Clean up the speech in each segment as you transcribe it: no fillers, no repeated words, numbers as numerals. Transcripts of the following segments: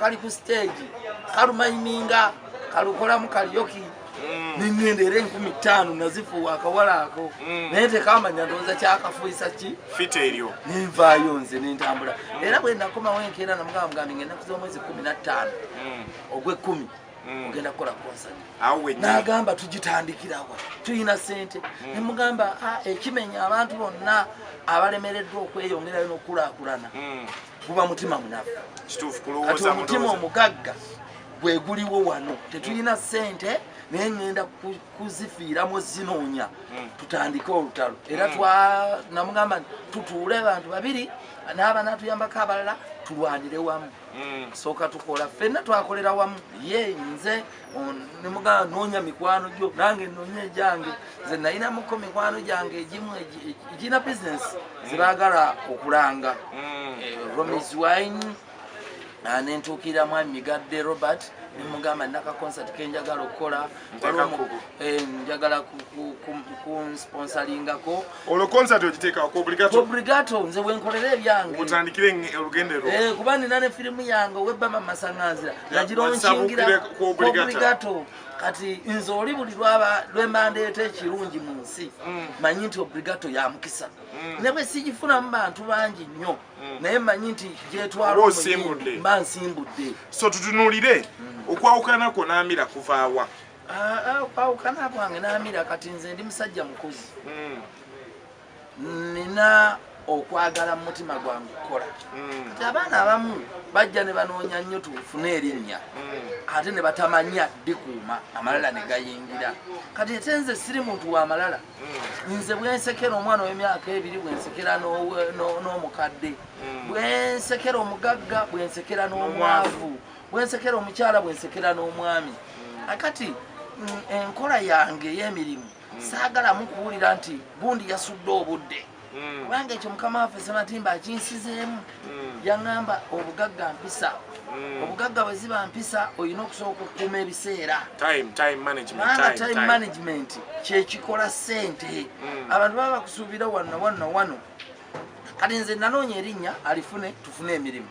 kali ku stage kalumayiminga kalukola mu karaoke n'ingende 15 nazifu akawala ako naye tekamanya ndowooza kyakafuisa ki fite eryo nenvaayo nze nentambula era bwe nakomawo enkeera namugamba ngenda kuza omwezi 15 ogw'ekkumi ogenda kukola concert n'agamba tugitandikirawa tuyina sente nemugamba ekimenya abantu bonna abalemereddwa okweyongerayo n'okulaakulana guba mutima munafu kati omutima omugagga bwe guliwo wano tetulina sente naye ngenda kuzifiiramu zinoonya tutandike olutalo era namugamba tutuule abantu babiri n'aba natuyambako abalala tulwanire wamu sooka tukola ffenna twakolera wamu ye nze nemugamba noonya mikwano gyo nange noonya egyange nze nayinamuko mikwano gyange egimu egina bizinesi zebaagala okulanga Romis Wine nentuukira mwami Migadde Robert nimugamba naka concert kenjagala okukola njagala kunsponsoringako olwo concert ogiteeka ku obligato nze bwenkolera ebyange otandikire olugendo lwo kuba nina ne firimu yange ow'ebbama masaŋŋanzira nagironkingira obligato kati nze oli buli lwemba ndeeta ekirungi mu nsi manyi nti obligato ya mukisa ne bwe sigifunamu bantu bangi nnyo naye manyi nti gyetwala mba nsimbudde so tutunuulire okwawukanako n'amira kuvaawa okwawukana kwange n'amira kati nze ndi musajja mukozi nina okwagala mu mutima gwange okukola kati abaana abamu bajja ne banoonya nnyo tufune erinnya ate ne batamanya dikuuma amalala ne gayingira kati ate nze siri muntu wa malala nze bwensekera omwana w'emyaka 2 bwensekera n'omukadde bwensekera omugagga bwensekera n'omwavu bwensekera omukyala bwensekera n'omwami akati enkola yange ey'emirimu saagalamu kuwulira nti gundi yasudde obudde kubanga ekyo mukama waffe Ssematimba akinsizeemu yaŋŋamba obugagga mpisa obugagga bwe ziba mpisa olina okusooka okukuuma ebiseera time management kyekikola ssente abantu baba bakusuubira wano kati nze nanoonya erinnya alifune tufune emirimu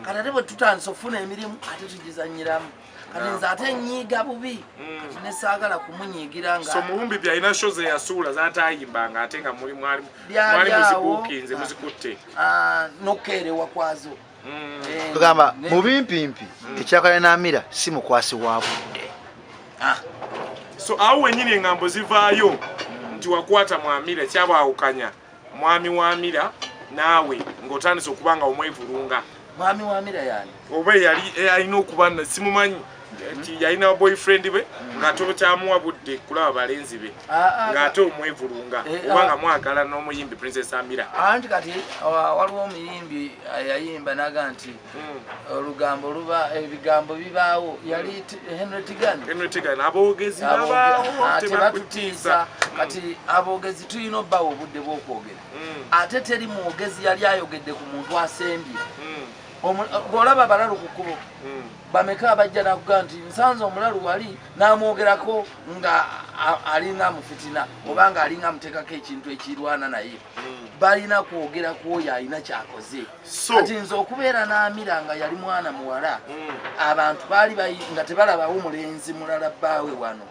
kati ate bwe tutandisa okufuna emirimu ate tugizanyiramu kati nze ate nyiiga bubi kati nesaagala kumunyiigira nga so muwumbi byalina show ze yasuula zaatayimbanga ate nga mwali muzibuukinze muzikutte n'okukeerewa kwazo tugamba mu bimpimpi ekyakala n'amira si mukwasi wa budde so awo wennyini engambo zivaayo nti wakwata mwamira kyabawukanya mwami wamira naawe ng'otandise okuba nga omwevulunga mwami wamira yani oba yali alina okuba simumanyi nti yalina boyfriend be ng'ate okyamuwa budde kulaba balenzi be ng'ate omwevulunga kubanga mwagala n'omuyimbi Princess Amira anti kati waliwo omuyimbi yayimba naga nti olugambo luba ebigambo bibaawo yali Henry Tigan aboogezi babaawo tebatutiisa kati aboogezi tulina obbawo obudde bw'okwogera ate teri mwogezi yali ayogedde ku muntu asembye bw'olaba abalalu ku kkubo bameka abajja nakuga nti nsanze omulalu wali n'amwogerako nga alina mufitina oba nga alinga amuteekako ekintu ekirwana naye balina kwogera ku oyo alina kyakoze kati nze okubeera n'amira nga yali mwana muwala abantu baali nga tebalabawo mulenzi mulala bbaawe wano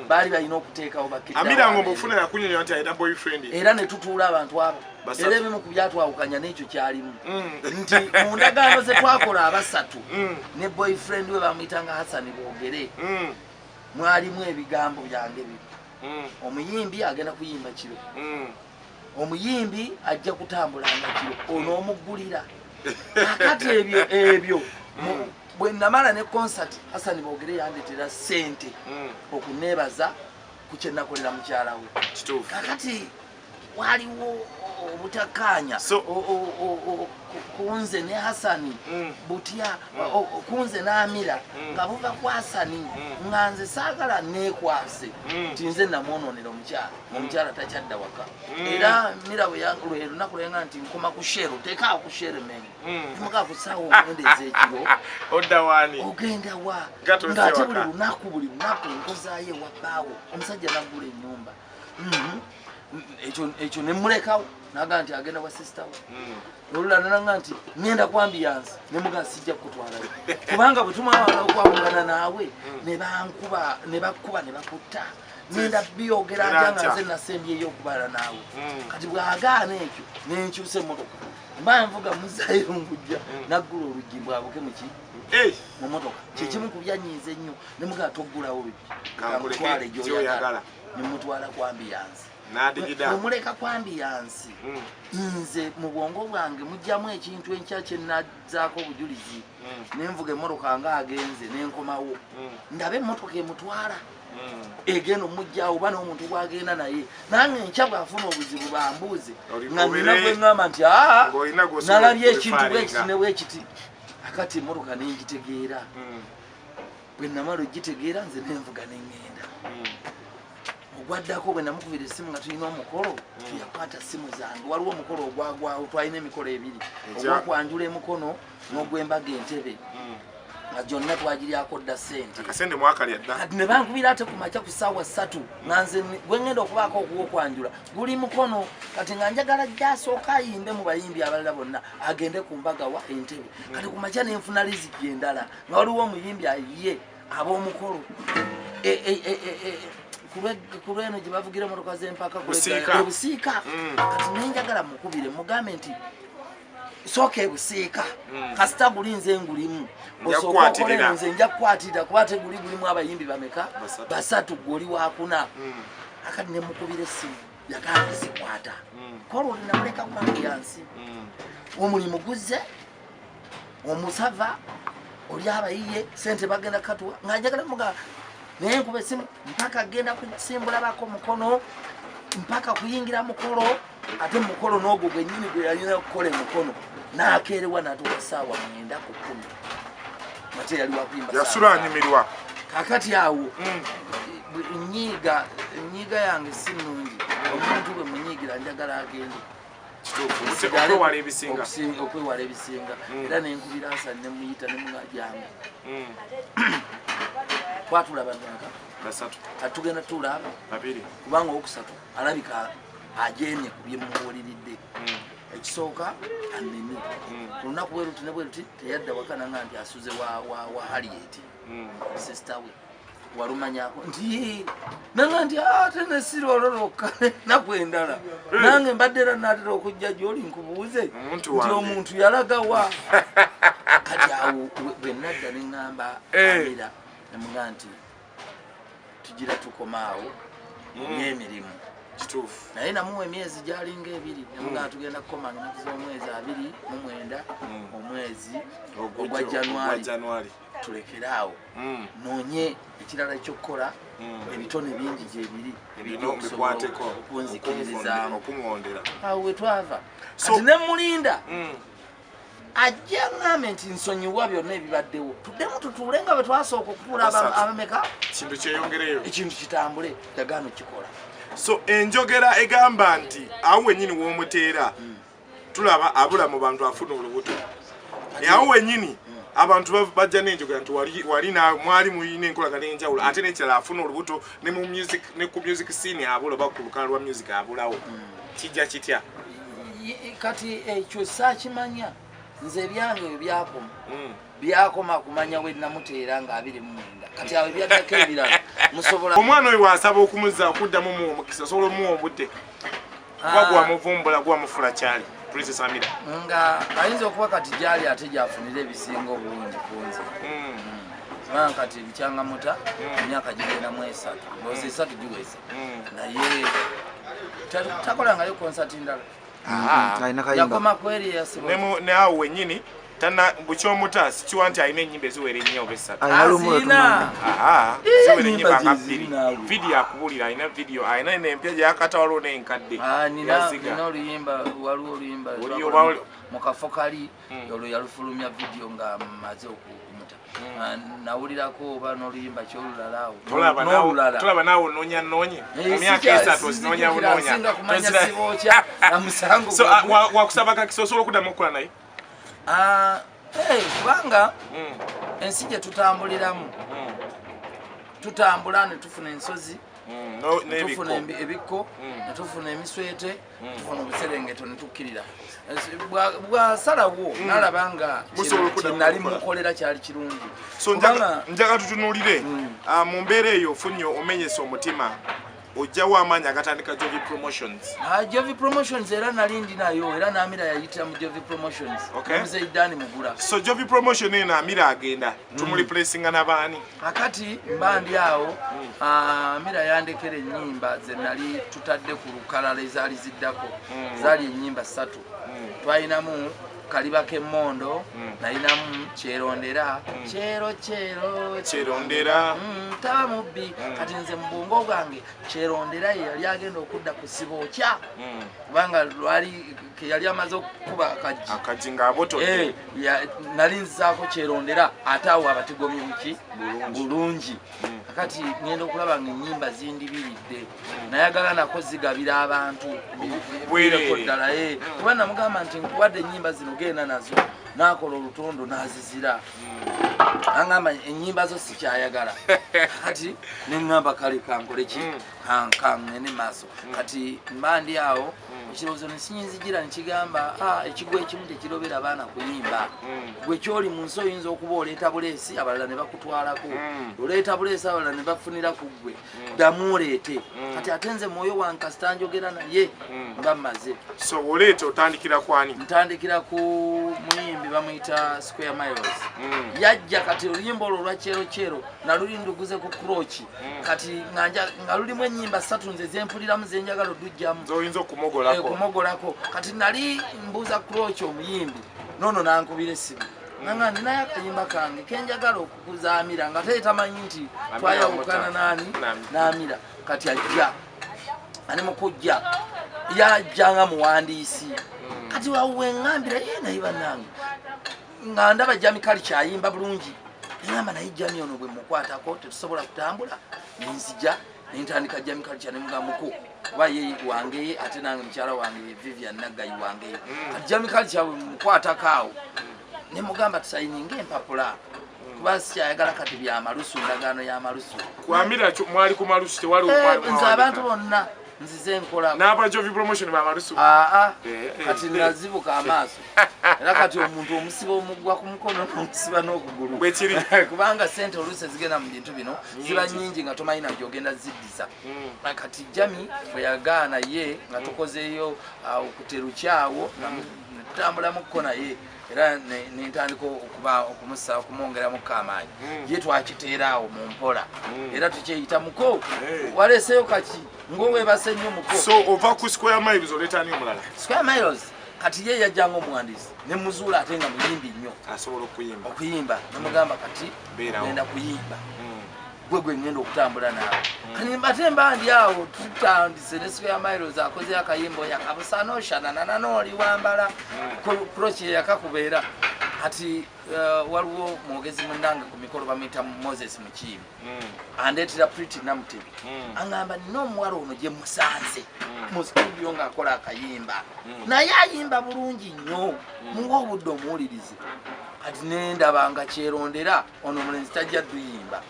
baali balina okuteekawo Amira ngo mbufuna yakunyonyola nti alina boyfriend era ne tutuula abantu abo era ebimu ku byatwawukanya n'ekyo kyalimu nti mu ndagaano ze twakola abasatu ne boyfriend we bamuyitanga Hasani Boogere mwalimu ebigambo byange bino omuyimbi agenda kuyimba kiro omuyimbi ajja kutambulanga kiro onoomuggulira akati ebyo bwe namala ne concert Hasani Boogere yandetera ssente okuneebaza ku kye nakolera mukyala we kakati waliwo obutakkaanya kunze ne Hasani butya kunze n'Amira nga buva ku Hasani nga nze saagala neekwase nti nze namwonoonera omukyala takyadda waka era Amira lwe lunaku lwenga nti nkoma ku sheero teekaawo ku sheero menye muka ku ssaawa omwendeza ekiro odda waani ogenda wa ng'ate buli lunaku nkozaayo ewa bbaawo omusajja naggula ennyumba ekyo ne mulekawo naga nti agenda wa sister we olula nanga nti ngenda ku ambulance ne muga sijja kutwala kubanga butuma okwawungana naawe ne bankuba ne bakutta nenda byogera ajanga nze nasembye okubala naawe kati bwagaana ekyo nenkyuse motoka mba nvuga muzayo ngujja naggula oluggi bwabuke muki mu motoka kikimu kubyanyiiza ennyo ne muga toggulawo bibbi gyoyagala ne mutwala ku ambulance omuleka ku ambulance nze mu bwongo bwange mujjamu ekintu enkya kye nazzaako obujulizi nenvuga emmotoka nga agenze nenkomawo ndabe emmotoka emutwala egenda omujjawo oba n'omuntu gwagenda naye nange nkya bwafuna obuzibu bambuuze nga nina gwe ŋŋamba nti nalabye ekintu bwekiti ne bwekiti akati emmotoka nengitegeera bwe namala ogitegeera nze nenvuga neŋŋenda ogwaddako bwe namukubira essimu nga tulina omukolo tuyakwata ssimu zange waliwo omukolo ogwagwawo twalina emikolo ebiri ogwakwanjula emukono n'ogwembaga entebe nga gyonna twagiryako dda ssente kati ne bankubira ate ku makya ku ssaawa 3 nga nze gwe ŋŋenda okubaako ogw'okwanjula guli mukono kati nga njagala gyasooka ayimbe mu bayimbi abalala bonna agende ku mbaga wa entebe kati ku makya nenfuna riziki endala nga waliwo omuyimbi ayiye ab'omukolo ku lweno gye bavugira emotoka z'empaka ebusiika kati nenjagala mukubire mugambe nti sooka ebusiika kasita guli nze ngulimu osooka okoleno nze nja kukwatirira kuba ate gulimu abayimbi bameka 3 gwoli wakuna akati nemukubira essimu yagamba zikwata kola oli namuleka kumange yansi omulimu guzze omusava oli abayiye sente bagenda katuwa nga njagala muga naye nkuba essimu mpaka agenda kusimbulabako mukono mpaka kuyingira mukolo ate mukolo n'ogwo gwennyini gwe yalina okukola emukono n'akeerewa natuuka ssaawa 9 ku 10 ate yali wakuyimba yasula anyumirwa kakati awo ennyiga yange si nnungi omuntu bwe munyiigira njagala agende okwewala ebisinga era nenkubira nsa nemuyita nemugajanga twatulaba kati tugenda tulaba kubanga owokusatu alabika ajemye ku byemubuuliridde ekisooka anene ku lunaku bweruti ne bweruti teyadda wakananga nti asuze wa Harriet sister we walumanyako nti nanga nti ate nesiri ololokka naku endala nange mbadde era naatera okujja gy'oli nkubuuze nti omuntu yalagawa kati awo bwe nadda neŋŋamba Amira nemuga nti tugira tukomaawo n'emirimu kituufu naye namuwa emyezi gyalinga 2 nemuga tugenda kukoma nnaku z'omwezi 29 omwezi ogwa January tulekeraawo noonye ekirala ekyokukola ebitone bingi gyebiri okunzikirizaamu awo wetwava kati nemulinda ajja ŋŋambe nti nsonyiwa byonna ebibaddewo tuddemu tutuule nga bwe twasooka okutuula abameka kintu kyeyongereyo ekintu kitambule yagaana okikola so enjogera egamba nti awo wennyini w'omuteera tulaba abula mu bantu afuna olubuto awo wennyini abantu bajja n'enjogera nti mwali muyina enkolagana enjawulo ate n'ekirala afuna olubuto ne ku music scene abula oba ku lukalala lwa music abulawo kijja kitya kati ekyo saakimanya nze ebyange byakoma kumanya we namuteera nga 29 kati awo ebyaddako ebirala musobola omwana oyo bw'asaba okumuza okuddamu muwa omukisa osobola omuwa obudde kuba gwamuvumbula gwamufula kyali Princess Amira nga ayinza okuba kati gyali ate gyafunira ebisinga obulungi kunze kubanga kati bikyangamuta emyaka gigenda mu 3 ndowooza 3 giweze naye takolangayo konsati ndala yakoma kweri yasibo ne awo wennyini tana bukyomuta sikiwa nti alina ennyimba eziwera ennyo oba 3 ziwera ennyimba nga 2 vidiyo akubulira alina vidiyo alina nempya gyakata waliwo n'enkadde nina oluyimba waliwo oluyimba mukafo kali olwo yalufulumya vidiyo nga maze okumuta nawulirako oba n'oluyimba kyolulala awo tolaba naawe onoonyannoonye mu myaka 3 osinoonya bunoonya wakusaba kakisa osobola okuddamu okukola naye kubanga ensi gye tutambuliramu tutambula ne tufuna ensozi netufuna ebikko netufuna emiswete tufuna obuserengeto netukkirira bwasalawo nalaba nga nali mukolera kyali kirungi so njaga tutunulire mu mbeera eyo ofunye omenyesa omutima ojjawo amaanyi agatandika Jovi Promotions. Jovi Promotions era nali ndinayo era Namira yayita mu Jovi Promotions. Muzeyidani Mugula. So Jovi Promotion ena Amira agenda tumureplacinga n'abaani? Akati mbandi awo Amira yandekera ennyimba ze nali tutadde ku lukalala ezaali ziddako zaali ennyimba 3 twalinamu Kaliba Kemondo nalinamu Kyerondera Kyerondera tamubbi kati nze mbungo bwange Kyerondera yali agenda okudda ku Sibokya kubanga lwali yali amaze okuba akaji ng'aboto nali nzaako Kyerondera ate awo abatigomye muki bulungi akati ngenda okulaba nga ennyimba zindibiridde nayagala nako zigabira abantu bwereko ddala kuba namugamba nti nkuwadde ennyimba zino genda nazo nakola olutondo nazizira angamba ennyimba zo sikyayagala kati neŋŋamba kale kankole ki kaŋŋene maaso kati mbandi awo ekirowoozo nesinyinzigira nekigamba ekigo ekimu tekirobera abaana kuyimba gwe kyoli mu nsi oyinza okuba oleeta buleesi abalala ne bakutwalako oleeta buleesi abalala ne bafunira ku ggwe ddamu oleete kati ate nze mwoyo wankasita njogera naye nga mmaze so oleeta otandikira kwani? Ntandikira ku muyimbi bamuyita Square Miles yajja kati oluyimba olwo olwa Kyero naluli nduguze ku Krochi kati nga lulimu ennyimba 3 nze zempuliramu zenjagala odujjamu zoyinza okumogolako kati nali mbuuza Krochi omuyimbi nono nankubira essimu nanga ninayo akayimba kange kenjagala okukuza Amira nga tamanyi nti twayawukana nani n'Amira kati ajja ani mukujja yajja nga muwandiisi kati waweŋŋambira ye naye bannange nga ndaba Jami Culture ayimba bulungi neŋŋamba naye Jami ono bwe mukwatako tetusobola kutambula nenzija nentandika Jami Culture nemugamuko kuba ye wange ate nange mukyala wange Vivian Naggayi wange kati Jami Culture bwe mukwatako awo nemugamba tusayininga empapula kuba sikyayagala kati byamalusu ndagaano y'amalusu kwamira mwali ku malusu tewali nze abantu bonna nzize nkola n'aba Jovi Promotion bamalusu kati nazibuka amaaso era kati omuntu omusiba omugwa ku mukono n'omusiba n'okugulu bwekiri kubanga sente oluusi ezigenda mu bintu bino ziba nnyingi nga tomanyi najjo ogenda ziddiza kati Jami bwe yagaana ye nga tukozeeyo okuterukyawo tutambulamuko naye era nentandika okumwongeramu kamaanyi ye twakiteeraawo mu mpola era tukyeyita muko waleeseyo kaki ng'owebase nnyo muko so ova ku Square Miles oleetaani omulala Square Miles kati ye yajjanga omuwandiisi nemuzuula ate nga muyimbi nnyo asobola okuyimba nemugamba kati ngenda kuyimba gwe ngenda okutambula naawe kati mbandi awo tutandise ne Square Miles akoze akayimbo yakabusanooshyanananoli wambala Krochi yakakubeera kati waliwo mwogezi munnange ku mikolo bamuyita Moses Mukiibi andeetera Pretty Namutebi angamba nina omuwala ono gye musanze mu studio ng'akola akayimba naye ayimba bulungi nnyo muwa obudde omuwulirize kati nendaba nga Kyerondera ono omulenzi tajja duyimba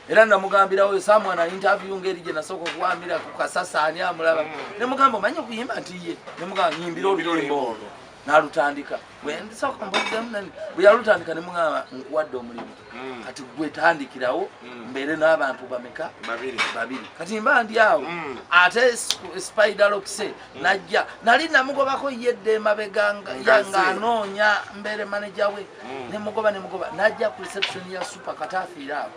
era namugambirawo samwana interview ngeri gye nasooka okuwambira ku Kasasaani amulaba nemugamba omanyi okuyimba nti ye nemugamba nyimbira oluyimba olwo n'alutandika bwendisooka mbuuzemu nani bwe yalutandika nemugamba nkuwadde omulimu kati gwe tandikirawo mbeere n'abantu bameka babiri kati mba ndi awo ate Spider Lokse najja nali namugobako yedde emabega nga anoonya mbeere manager we nemugoba najja ku reception ya Super Katafiira awo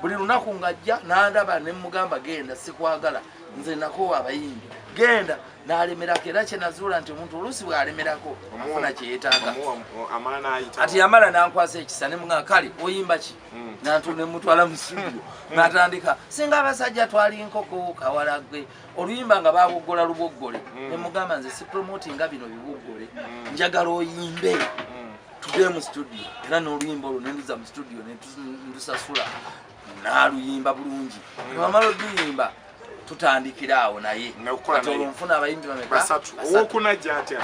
buli lunaku ng'ajja n'andaba nemugamba genda sikwagala nze nakoowa abayimbi genda n'alemerako era kyenazuula nti omuntu oluusi bw'alemerako afuna kyeyeetaaga ati yamala nankwasa ekisa nemugamba kale oyimba ki nemutwala mu studio n'atandika singa abasajja twali nkoko kawalagwe oluyimba nga baboggola luboggole nemugamba nze si promotinga bino biboggole njagala oyimbe tudde mu studio era n'oluyimba olwo nenduza mu studio nendusasula n'aluyimba bulungi wamala oluyimba tutandikira awo naye olwo nfuna abayimbi bameka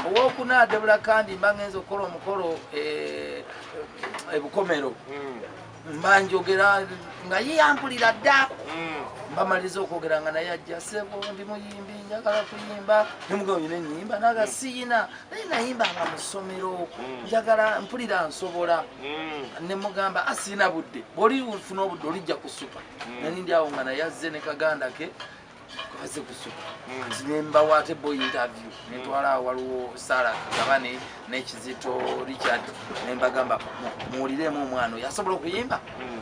owokuna Debula Kandi mba ngenza okukola omukolo ebukomero mba njogera nga ye yampulira dda bamaliza okwogeranga naye ajja sebo ndi muyimbi njagala kuyimba nemugabo nyine nyimba naga siina naye nayimbanga mu ssomero njagala mpulira nsobola nemugamba asiina budde bw'oli ufuna obudde olijja kusupa nani ndi awo nga naye azze ne kaganda ke kaze kusupa nemba wate boy interview netwala awo waliwo Sara Kagabane n'Ekizito Richard nembagamba muwuliremu omwana oyo asobola okuyimba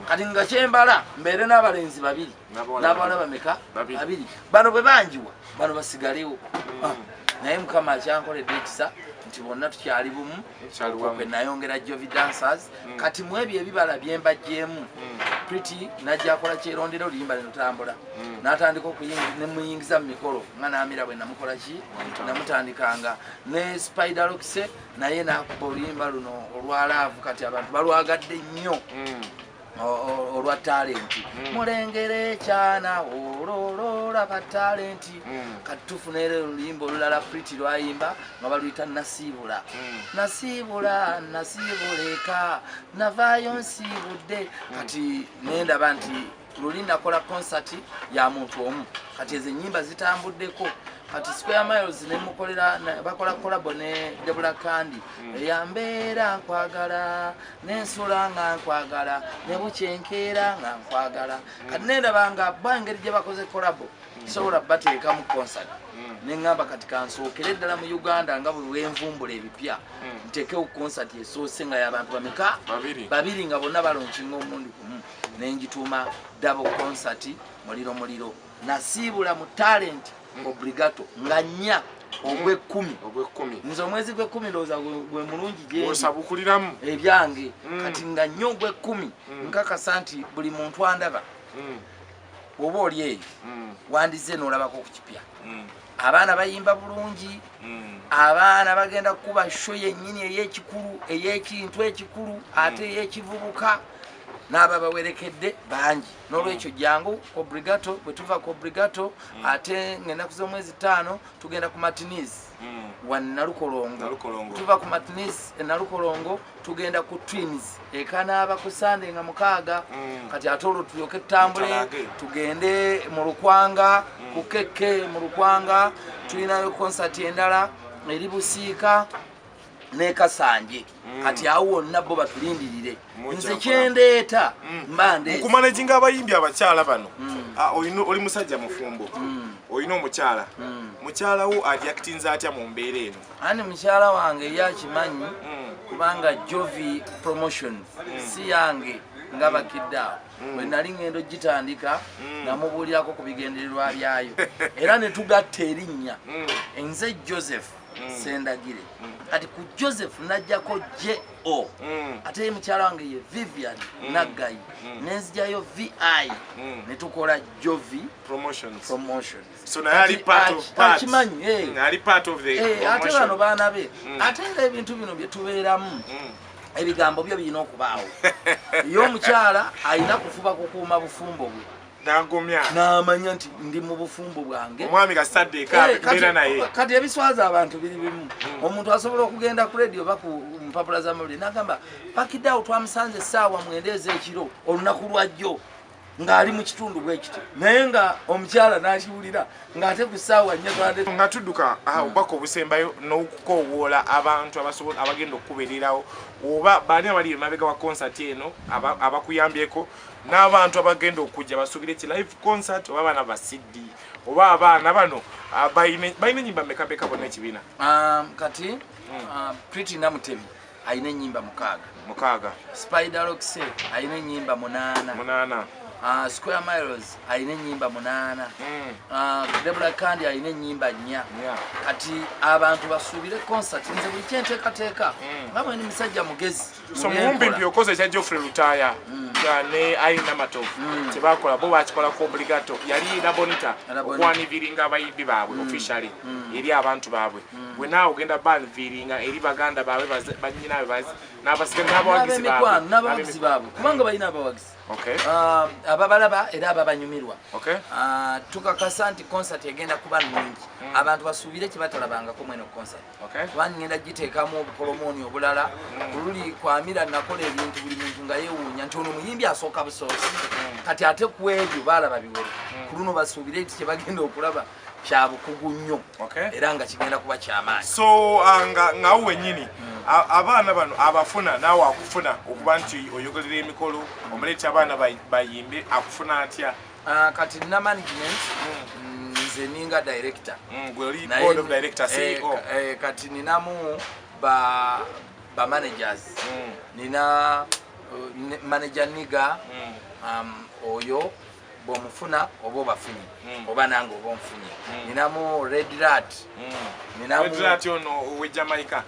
kati nga kyembala mbeere n'abalenzi babiri n'abawala bameka babiri bano bwe banjiwa bano basigalewo naye Mukama akyankoledde ekisa nti bonna tukyali bumu kwe nayongera Jovi Dancers kati mu ebyo ebibala byembajjeemu Pretty najja akola kyerondera oluyimba linotambula n'atandika nemuyingiza mu mikolo nga Naamira bwe namukola ki namutandikanga ne Spider Rockse naye nakuba oluyimba luno olwalaavu kati abantu balwagadde nnyo olwa talenti mulengere ekyana ololola ba talenti kati tufunere oluyimba olulala Pretty lwayimba nga baluyita nasiibula nasiibuleka navaayo nsiibudde kati nendaba nti luli nakola concert ya muntu omu kati ezo ennyimba zitambuddeko kati Square Miles nemukolera bakola collab ne Deborah Kandi eyambeera nkwagala nensula nga nkwagala ne bukyenkeera nga nkwagala kati nendaba nga bangeri gye bakoze collab sobola bateeka mu concert nengamba kati kansookere ddala mu Uganda nga buli wenvumbula ebipya nteekewo concert esoose nga y'abantu bameka babiri nga bonna balonkinga omundi gumu nenjituuma double concert muliro nasiibula mu talent obligato nga nnya ogw'ekkumi nze omwezi gw'ekkumi ndowooza gwe mulungi gyeosabukuliramu ebyange kati nga nnyo ogw'ekkumi nkakasa nti buli muntu andaba oba oli eyo wandize n'olabako ku kipya abaana bayimba bulungi abaana bagenda kukuba sho yennyini ey'ekikulu ey'ekintu ekikulu ate ey'ekivubuka n'aba bawerekedde bangi n'olwekyo jangu obligato bwe tuva ku obligato ate ng'ennaku z'omwezi 5 tugenda ku matinis wa Nalukolongo tuva ku matinis Nalukolongo tugenda ku twins ekanaaba ku Sunday nga 6 kati ate olwo tulyoke tutambule tugende mu Lukwanga ku Keke mu Lukwanga tulinayo concert endala eri Busiika ne Kasanje kati awo wonna bo batulindirire nze kyendeeta mbande kumanaginga abayimbi abakyala bano oli musajja mufumbo olina omukyala mukyala wo adyactinze atya mu mbeera eno ani mukyala wange yakimanyi kubanga Jovi promotion si yange nga bakidde awo bwe nali ngendo gitandika namubuulirako ku bigendererwa byayo era ne tugatta erinnya nze Joseph Sendagire kati ku Joseph najjako J.O. ate mukyala wange ye Vivian Naggayi nenzijjayo V.I. ne tukola Jovi promotions so naye ali part of the ate bano baana be ate ebintu bino bye tubeeramu ebigambo byo birina okubaawo ye omukyala alina kufuba kukuuma bufumbo bwe n'amanya nti ndi mu bufumbo bwange omwami kasadde kabeera naye kati ebiswaza abantu biri bimu omuntu asobola okugenda ku radio oba ku mpapula z'amawulire n'agamba Pakidaawo twamusanze essaawa 9 ez'ekiro olunaku lwajjo ng'ali mu kitundu bwekiti naye nga omukyala n'akiwulira ng'ate ku ssaawa 4 nga tudduka obubaka obusembayo n'okukoowoola abantu abagenda okukubererawo oba baani abali emabega wa concert eno abakuyambyeko n'abantu abagenda okujja basuubira eki live concert oba abaana ba CD oba abaana bano balina ennyimba mmeka bonna ekibiina kati Pretty Namutebi alina ennyimba 6 Spider Rockse alina ennyimba 8 Square Miles alina ennyimba 8 Deborah Kandi alina ennyimba 4 kati abantu basuubire concert nze buli kyenteekateeka nga mwe ni musajja mugezi so mumpimpi okoze ekya Geoffrey Lutaya ne Aina Matovu tebakola bo bakikola ku obligato yali na bonita okwaniviringa abayimbi baabwe officially eri abantu baabwe bwe naawe ogenda banviringa eri baganda baabwe banyinaabwe n'abawagizi baabwe kubanga balina abawagizi ababalaba era ababanyumirwa tukakasa nti concert egenda kuba nnungi abantu basuubire kye batalabangako mweno concert kubanga ngenda giteekamu obupolomoni obulala kululi kwamira nakola ebintu buli muntu nga yeewuunya nti ono muyimbi asooka busoosi kati ate ku ebyo baalaba biwere ku luno basuubire nti kye bagenda okulaba kyabukugu nnyo era nga kigenda kuba kyamaanyi. So ngawo wennyini abaana bano abafuna naawe akufuna okuba nti oyogerera emikolo omuleeta abaana bayimbe akufuna atya? Kati nina management nze ninga director board of director CEO kati ninamu ba managers nina manager niga oyo bomufuna obo bafunyi oba nange oba onfunye ninamu red rat ono we Jamaica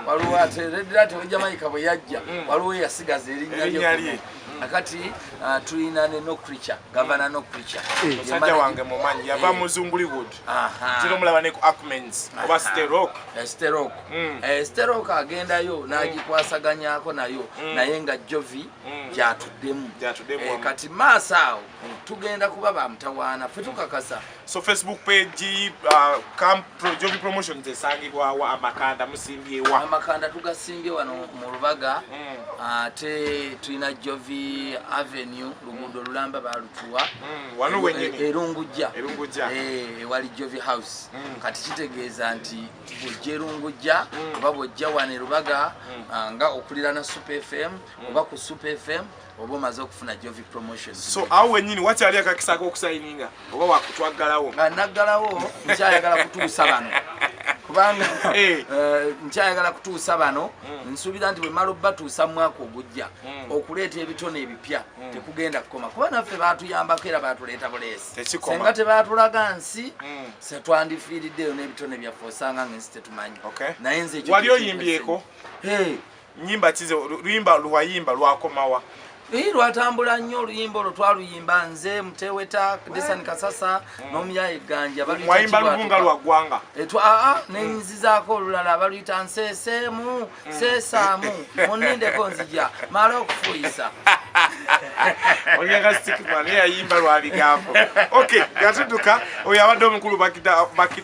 waliwo ate red rat we Jamaica bwe yajja waliwo yasigaza erinnya lye akati tulina ne no creature governor no creature musajja wange mumanyi yava mu Zunguliwood kiro mulaba ne ku Acmens oba Sterok Sterok agendayo n'agikwasaganyako nayo naye nga Jovi gyatuddemu kati maaso tugenda kuba bamutawaana ffe tukakasa. So Facebook page Jovi Promotions esangibwawo amakanda musimbyewa? Amakanda tugasimbye wano mu Lubaga ate tulina Jovi Avenue luguudo lulamba balutuwa wano wenyini Erungujja wali Jovi House kati kitegeeza nti bujja Erungujja oba bwojja wano Lubaga nga okulirana Super FM oba ku Super FM oba omaze okufuna Jovi Promotions. So awo wenyini wakyali akakisa k'okusayininga oba wakutwaggalawo? Naggalawo nkyayagala kutuusa bano kubanga nkyayagala kutuusa bano nsuubira nti bwe mala obbatuusa mu mwaka ogujja okuleeta ebitone ebipya tekugenda kukoma kuba naffe baatuyambako era baatuleeta buleesi senga tebaatulaga nsi setwandifiiriddeyo n'ebitone byaffe osanga ngensi tetumanyi naye nze wali oyimbyeko nnyimba kize luyimba lwayimba lwakomawa? Lwatambula nnyo oluyimba olwo twaluyimba nze Muteweta Desani Kasasa n'Omuyaye Ganja mwayimba lubunga lwa ggwanga nenyizizaako olulala baluyita nseeseemu seesaamu munnindeko nzija mala okufuuyisa onyaga stikman yayimba lwabigambo. Okay, gatudduka oyo abadde omukulu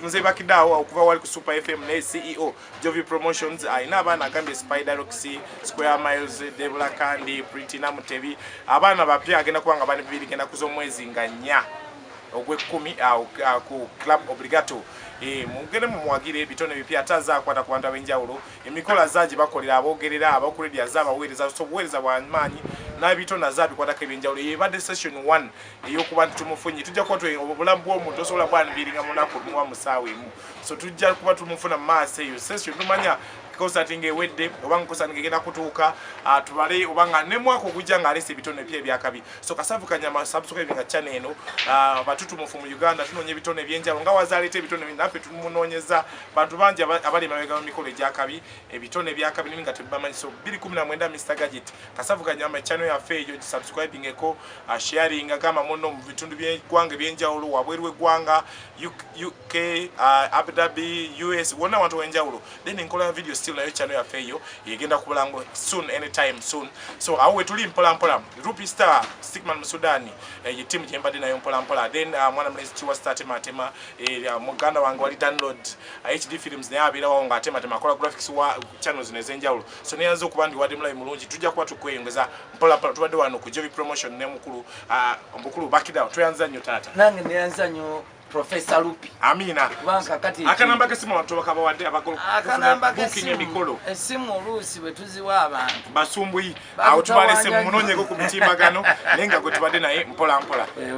nze Bakidaawo okuva wali ku Super FM ne CEO Jovi Promotions ayina abaana agambye Spider Roxy Square Miles Debula Kandi Pretty Namute abaana bapya agenda kubanga bane bibiri genda kuzomwezi nga 4 ogw'ekumi ku Club Obligato mugende mumwagire ebitone bipya ataza akwata ku bantu ab'enjawulo emikola zaagi bakolera aboogerera abakuledya zaabaweereza so buweereza bwamaanyi n'ebitone zaabikwatako ebyenjawulo ebadde session 1 ey'okuba nti tumufunye tujja kuba obulamu bw'omuntu osobola bwanibiri nga munaku lumu wa musaawa emu so tujja kuba tumufuna mu maaso eyo session tumanya concert ngewedde oba concert ngegenda kutuuka tubale obanga ne mwako ogujja nga alese ebitone bye byakabi so Kasavu Kanyama subscribe nga channel eno batutumufu mu Uganda tunonye ebitone byenjalo nga wazalete ebitone naffe tumunoonyeza bantu bangi abali mabega mu mikolo egyakabi ebitone byakabi ninga tebamanyi so 2019 Mr Gadget Kasavu Kanyama channel yaffe eyo subscribing eko sharing kama muno mu bitundu by'eggwanga byenjawulo wabwerwe gwanga UK Abu Dhabi US wona watu wenjawulo then nkola video still nayo channel yaffe eyo yegenda kubulango soon anytime soon so awe tuli mpola Rupi Star Stickman Musudani ye team jembade nayo mpola then mwana mlezi chiwa start matema muganda wangu wali download HD films naye abira wao ngatema kola graphics wa channels nezenjawulo so neyanza okubandi wadi mulayi mulungi tujja kuba tukweyongeza mpola tubadde wano ku Jovi Promotion ne mukulu omukulu Bakidaawo toyanza nnyo tata nange neyanza nnyo Professor Rupi. Amina. Wanka kati. Akanamba kesimu watu wakabawadde abakolo. Akanamba kesimu. Esimu oluusi bwe tuziwa abantu. Basumbui. Awo tubale semu munonyeko ku mitimbagano nenga gwe tubadde naye mpola.